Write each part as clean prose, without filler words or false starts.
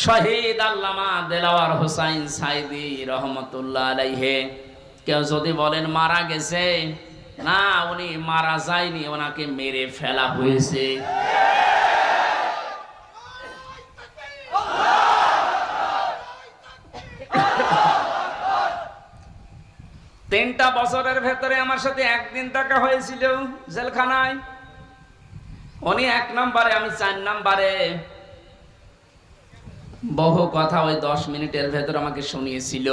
শহীদ আল্লামা দেলাওয়ার হোসাইন সাইদি রহমতুল্লাহ আলাইহি। কেউ যদি বলেন মারা গেছে, না, উনি মারা যায়নি, ওনাকে মেরে ফেলা হয়েছে। 3টা বছরের ভেতরে আমার সাথে একদিন দেখা হয়েছিল জেলখানায়। উনি 1 নম্বরে, আমি 4 নম্বরে। বহু কথা ওই 10 মিনিটের ভেতর আমাকে শুনিয়েছিল।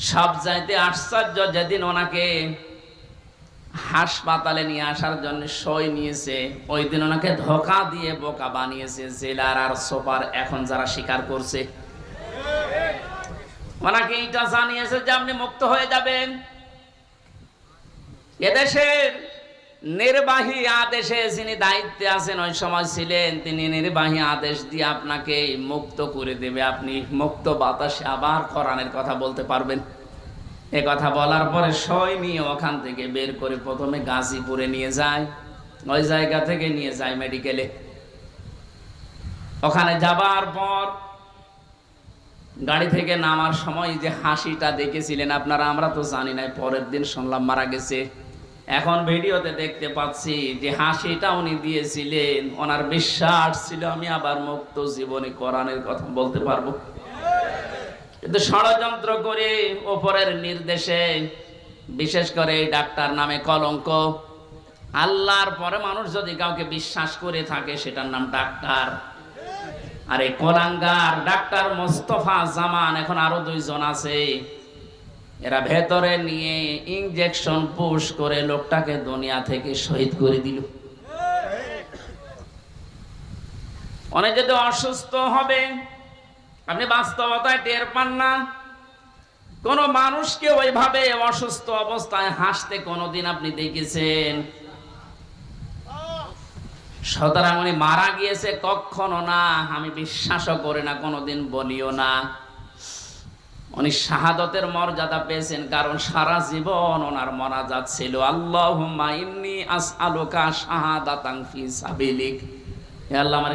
সব চাইতে আশ্চর্য, যেদিন ওনাকে হাসপাতালে নিয়ে আসার জন্য সই নিয়েছে, ওই দিন ওনাকে ধোকা দিয়ে বোকা বানিয়েছে জেলার আর সুপার, এখন যারা স্বীকার করছে। ওনাকে এটা জানিয়েছে যে আপনি মুক্ত হয়ে যাবেন। এদেশের নির্বাহী আদেশে যিনি দায়িত্বে আছেন, ওই সময় ছিলেন, তিনি নির্বাহী আদেশ দিয়ে আপনাকে মুক্ত করে দেবে। আপনি মুক্ত বাতাসে আবার কোরআনের কথা বলতে পারবেন। এ কথা বলার পরে সই নিয়ে ওখান থেকে বের করে প্রথমে গাজীপুরে নিয়ে যায়, ওই জায়গা থেকে নিয়ে যায় মেডিকেলে। ওখানে যাবার পর গাড়ি থেকে নামার সময় যে হাসিটা দেখেছিলেন আপনারা, আমরা তো জানি না, পরের দিন শুনলাম মারা গেছে। এখন ভিডিওতে দেখতে পাচ্ছি যে হাসিটা উনি দিয়েছিলেন, ওনার বিশ্বাস ছিল আমি আবার মুক্ত জীবনে কোরআনের কথা বলতে পারবো। কিন্তু ষড়যন্ত্র করে ওপরের নির্দেশে, বিশেষ করে এই ডাক্তার নামে কলঙ্ক। আল্লাহর পরে মানুষ যদি কাউকে বিশ্বাস করে থাকে, সেটার নাম ডাক্তার। আর এই কোলাঙ্গার ডাক্তার মোস্তফা জামান, এখন আরো 2 জন আছে, এরা ভেতরে নিয়ে ইনজেকশন পুশ করে লোকটাকে দুনিয়া থেকে শহীদ করে দিল। অনেক যদি অসুস্থ হবে, আপনি বাস্তবতায় টের পান না। কোন মানুষকে ওইভাবে অসুস্থ অবস্থায় হাসতে কোনদিন আপনি দেখেছেন? সুতরাং উনি মারা গিয়েছে কখনো না, আমি বিশ্বাসও করি না, কোনোদিন বলিও না। উনি শাহাদতের মর্যাদা পেয়েছেন, কারণ সারা জীবন ওনার মোনাজাত ছিল আল্লাহুম্মা ইন্নী আসআলুকা শাহাদাতান ফি সাবিলিক। হে আল্লাহ, আমার